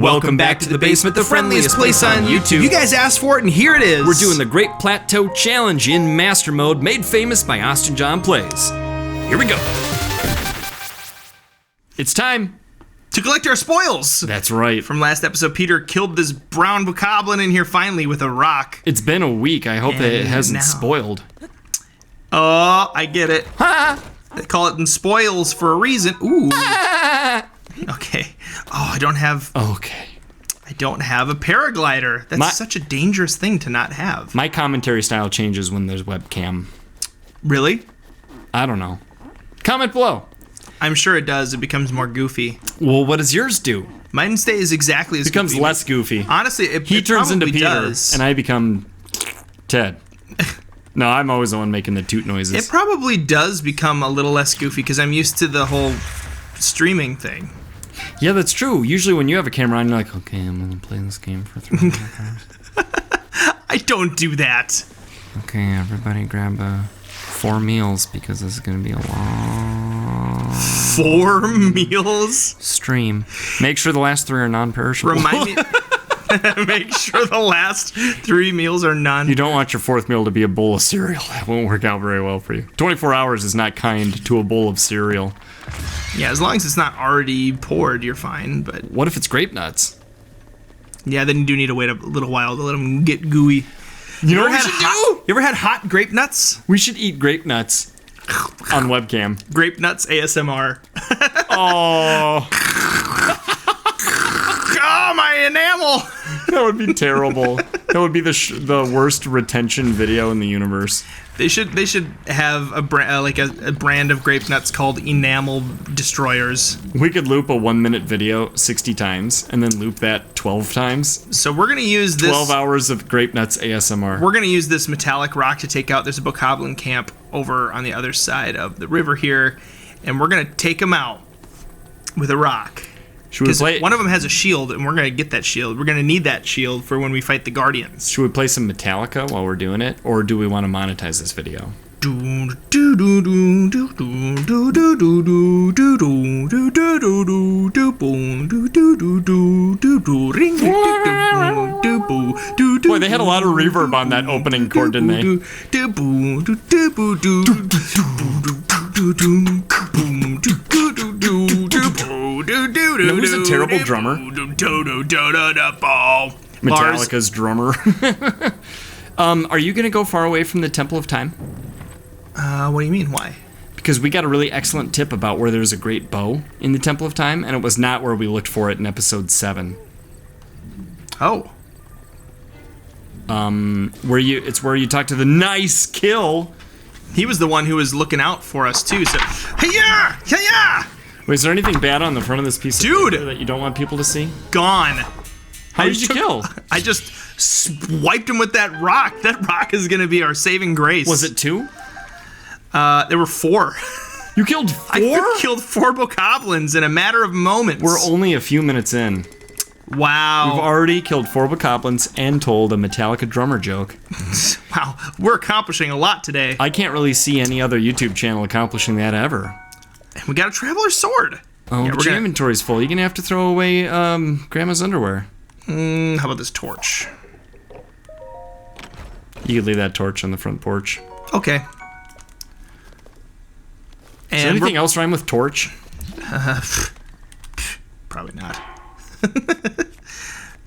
Welcome back to the basement, the friendliest place on YouTube. You guys asked for it, and here it is. We're doing the Great Plateau Challenge in Master Mode, made famous by Austin John Plays. Here we go. It's time to collect our spoils. That's right. From last episode, Peter killed this brown bokoblin in here finally with a rock. It's been a week. I hope that it hasn't spoiled. Oh, I get it. They call it in spoils for a reason. Ooh. Okay. Oh, I don't have a paraglider. That's such a dangerous thing to not have. My commentary style changes when there's webcam. Really? I don't know. Comment below. I'm sure it does. It becomes more goofy. Well, what does yours do? Mine stays exactly as goofy. Becomes less goofy. Honestly, he turns into Peter, does. and I become Ted. No, I'm always the one making the toot noises. It probably does become a little less goofy because I'm used to the whole streaming thing. Yeah, that's true. Usually when you have a camera on, you're like, okay, I'm going to play this game for 3 hours. I don't do that. Okay, everybody grab 4 meals because this is going to be a long... 4 meals? Stream. Make sure the last 3 are non-perishable. Remind me... Make sure the last 3 meals are non. You don't want your 4th meal to be a bowl of cereal. That won't work out very well for you. 24 hours is not kind to a bowl of cereal. Yeah, as long as it's not already poured, you're fine. But what if it's grape nuts? Yeah, then you do need to wait a little while to let them get gooey. You know what we should do? You ever had hot grape nuts? We should eat grape nuts on webcam. Grape nuts ASMR. Oh. Oh, my enamel! That would be terrible. That would be the worst retention video in the universe. They should have a brand of grape nuts called Enamel Destroyers. We could loop a 1-minute video 60 times and then loop that 12 times. So we're gonna use this 12 hours of grape nuts ASMR. We're gonna use this metallic rock to take out. There's a Bokoblin camp over on the other side of the river here, and we're gonna take them out with a rock. Because one of them has a shield, and we're going to get that shield. We're going to need that shield for when we fight the Guardians. Should we play some Metallica while we're doing it, or do we want to monetize this video? Boy, they had a lot of reverb on that opening chord, didn't they? No, who's a terrible drummer? Metallica's drummer. Are you going to go far away from the Temple of Time? What do you mean? Why? Because we got a really excellent tip about where there's a great bow in the Temple of Time, and it was not where we looked for it in episode 7. Oh. It's where you talk to the nice kill. He was the one who was looking out for us too. So, hey-ya! Hey-ya! Wait, is there anything bad on the front of this piece of paper that you don't want people to see? Gone. How did you kill? I just swiped him with that rock. That rock is going to be our saving grace. Was it 2? There were 4. You killed 4? I killed 4 Bokoblins in a matter of moments. We're only a few minutes in. Wow. We've already killed 4 Bokoblins and told a Metallica drummer joke. Wow, we're accomplishing a lot today. I can't really see any other YouTube channel accomplishing that ever. And we got a Traveler's Sword. Oh, yeah, but your inventory's full. You're going to have to throw away Grandma's underwear. How about this torch? You could leave that torch on the front porch. Okay. Does anything else rhyme with torch? Probably not.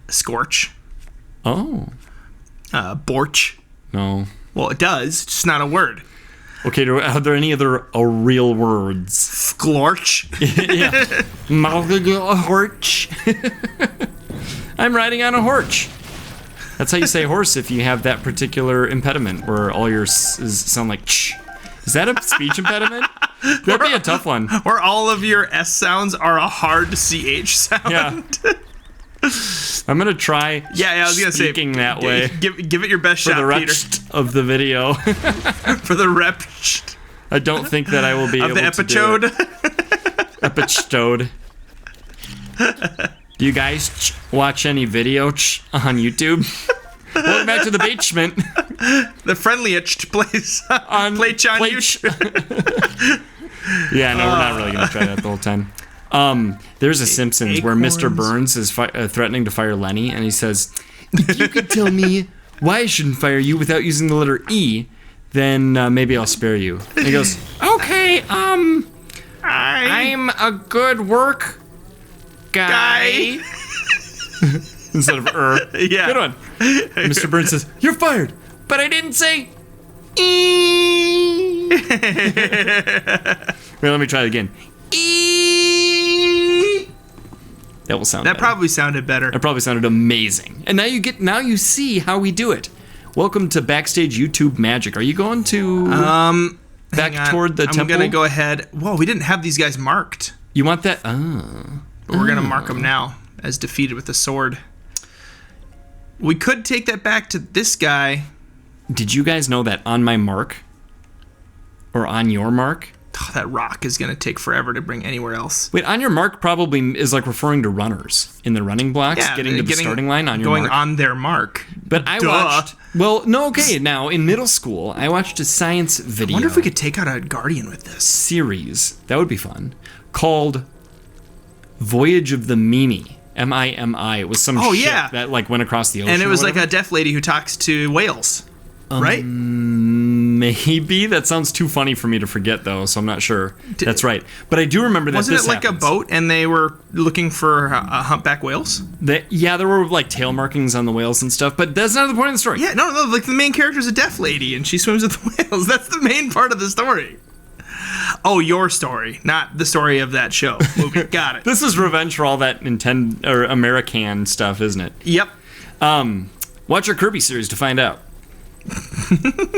Scorch. Oh. Borch. No. Well, it does. It's just not a word. Okay, are there any other real words? Sklorch. Yeah. Horch. I'm riding on a horch. That's how you say horse if you have that particular impediment where all your s's sound like ch. Is that a speech impediment? That'd be a tough one. Or all of your S sounds are a hard CH sound. Yeah. I'm gonna try. I was gonna speaking that way. Give it your best shot, Peter. Of the video. For the rep. I don't think that I will be able to do it. Epichode. Do you guys watch any video on YouTube? Welcome back to the basement. The friendliest place on Play on YouTube. Yeah, no, we're not really gonna try that the whole time. There's a Simpsons where Mr. Burns is threatening to fire Lenny, and he says, "If you could tell me why I shouldn't fire you without using the letter E, then maybe I'll spare you." And he goes, "Okay, I'm a good work guy." Instead of Yeah. Good one. Mr. Burns says, "You're fired, but I didn't say E." Wait, let me try it again. E. That will sound That better. probably sounded better. That probably sounded amazing. And now you see how we do it. Welcome to Backstage YouTube Magic. Are you going to back toward the temple? I'm gonna go ahead. Whoa, we didn't have these guys marked. You want that? But we're gonna mark them now as defeated with the sword. We could take that back to this guy. Did you guys know that on my mark, or on your mark? Oh, that rock is gonna take forever to bring anywhere else. Wait, on your mark probably is like referring to runners in the running blocks, getting to the starting line on your going mark. on their mark. But I watched. Well, no, okay. Now in middle school, I watched a science video. I wonder if we could take out a Guardian with this series. That would be fun. Called Voyage of the Mimi. M-I-M-I. It was some shit that like went across the ocean. And it was like a deaf lady who talks to whales, right? Maybe. That sounds too funny for me to forget, though, so I'm not sure. That's right. But I do remember that Wasn't it like a boat and they were looking for humpback whales? Yeah, there were like tail markings on the whales and stuff, but that's not the point of the story. Yeah, no, like the main character is a deaf lady and she swims with the whales. That's the main part of the story. Oh, your story, not the story of that show movie. Got it. This is revenge for all that Nintendo or American stuff, isn't it? Yep. Watch our Kirby series to find out.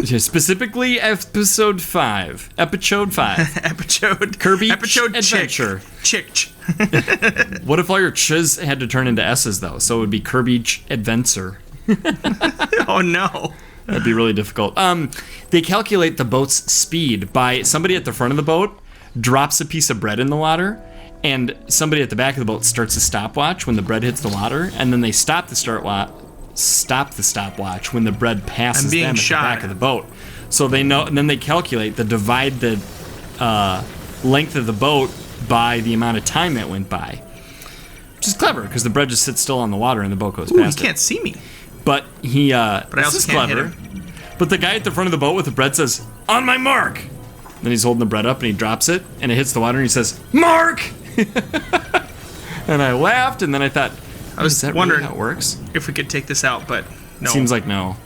Specifically, episode 5. Episode 5. Episode. Kirby Episode Adventure. Chick. What if all your ch's had to turn into s's though? So it would be Kirby Adventure. Oh no. That'd be really difficult. They calculate the boat's speed by somebody at the front of the boat drops a piece of bread in the water, and somebody at the back of the boat starts a stopwatch when the bread hits the water, and then they stop the stopwatch when the bread passes them at the back of the boat. So they know, and then they calculate divide the length of the boat by the amount of time that went by, which is clever because the bread just sits still on the water and the boat goes past. He can't see me. But he, but I also can't hit him. But the guy at the front of the boat with the bread says, "On my mark." Then he's holding the bread up and he drops it and it hits the water and he says, "Mark." And I laughed and then I thought, I was wondering really how it works? If we could take this out, but no. Seems like no.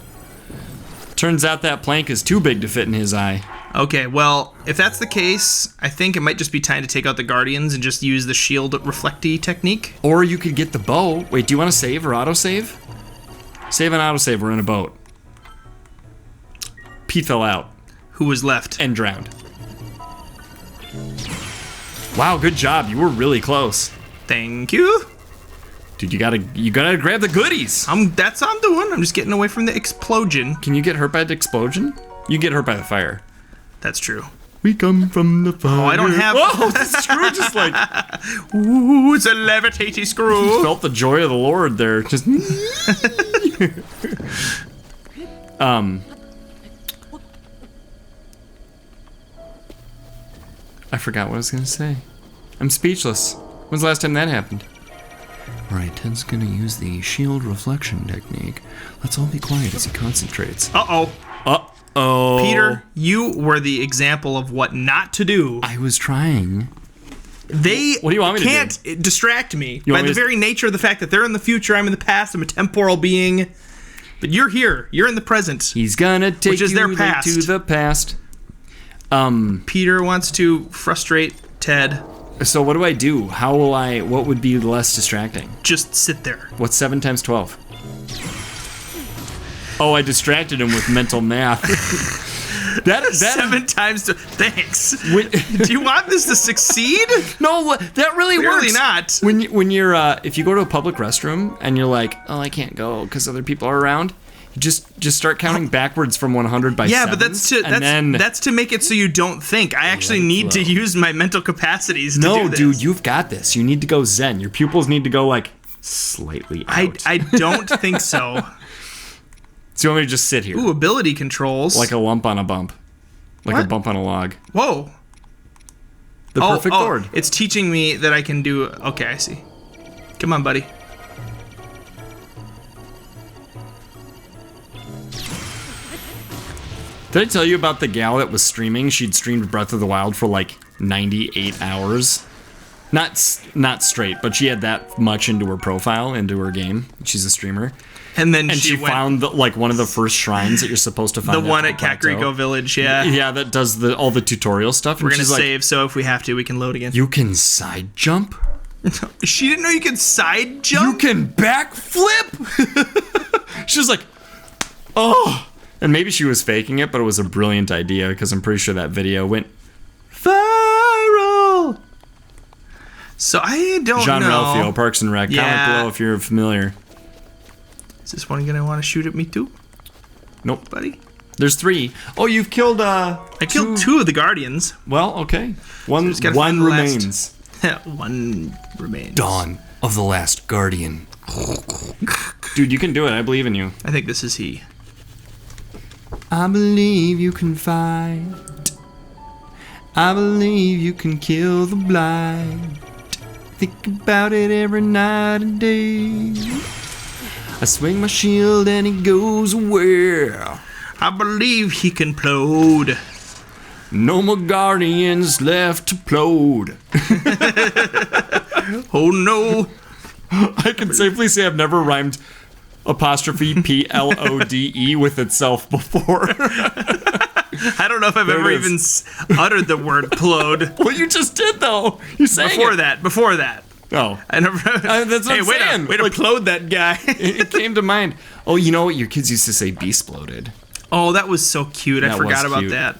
Turns out that plank is too big to fit in his eye. Okay, well, if that's the case, I think it might just be time to take out the Guardians and just use the shield reflecty technique. Or you could get the bow. Wait, do you want to save or autosave? Save and autosave. We're in a boat. Pete fell out. Who was left? And drowned. Wow, good job. You were really close. Thank you. Dude, you gotta grab the goodies. That's what I'm doing. I'm just getting away from the explosion. Can you get hurt by the explosion? You get hurt by the fire. That's true. We come from the fire. Oh, I don't have. Whoa, the screw just like. Ooh, it's a levitating screw. Felt the joy of the Lord there. Just. I forgot what I was gonna say. I'm speechless. When's the last time that happened? Alright, Ted's gonna use the shield reflection technique. Let's all be quiet as he concentrates. Uh-oh. Uh-oh. Peter, you were the example of what not to do. I was trying. What do you want me to do? Can't distract me by the very nature of the fact that they're in the future, I'm in the past, I'm a temporal being. But you're here. You're in the present. He's gonna take you to the past. Peter wants to frustrate Ted. So what do I do? What would be less distracting? Just sit there. What's 7 times 12? Oh, I distracted him with mental math. that 7 times. Thanks. Do you want this to succeed? No, that really works. Clearly not. When you're if you go to a public restroom and you're like, oh, I can't go because other people are around. Just start counting backwards from 100 by 7. Yeah, but that's to make it so you don't think. I actually need to use my mental capacities to do this. No, dude, you've got this. You need to go zen. Your pupils need to go like slightly out. I don't think so. So you want me to just sit here? Ooh, ability controls. Like a lump on a bump. Like a bump on a log. Whoa. The perfect gourd. It's teaching me that I can do... Okay, I see. Come on, buddy. Did I tell you about the gal that was streaming? She'd streamed Breath of the Wild for like 98 hours. Not straight, but she had that much into her profile, into her game. She's a streamer. And then she found one of the first shrines that you're supposed to find. The one at Kakariko Village, yeah. Yeah, that does all the tutorial stuff. We're going to save, so if we have to, we can load again. You can side jump? She didn't know you could side jump? You can backflip? She was like, oh. And maybe she was faking it, but it was a brilliant idea, because I'm pretty sure that video went viral. So I don't know. Jean-Ralphio, Parks and Rec. Yeah. Comment below if you're familiar. Is this one gonna want to shoot at me too? Nope. Buddy? There's 3. Oh, you've killed I killed 2 of the Guardians. Well, okay. One remains. One remains. Dawn of the Last Guardian. Dude, you can do it. I believe in you. I think this is he. I believe you can fight. I believe you can kill the blight. Think about it every night and day. I swing my shield and it goes where? I believe he can plode. No more Guardians left to plode. Oh no. I can safely say I've never rhymed apostrophe PLODE with itself before. I don't know if I've ever even uttered the word plode. Well, you just did though. You sang Before that. Oh, I never. that's what I'm saying. Way to plode that guy. It came to mind. Oh, you know what? Your kids used to say beast-bloated. Oh, that was so cute. I forgot about that.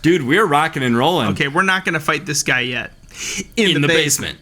Dude, we're rocking and rolling. Okay, we're not going to fight this guy yet. In the basement.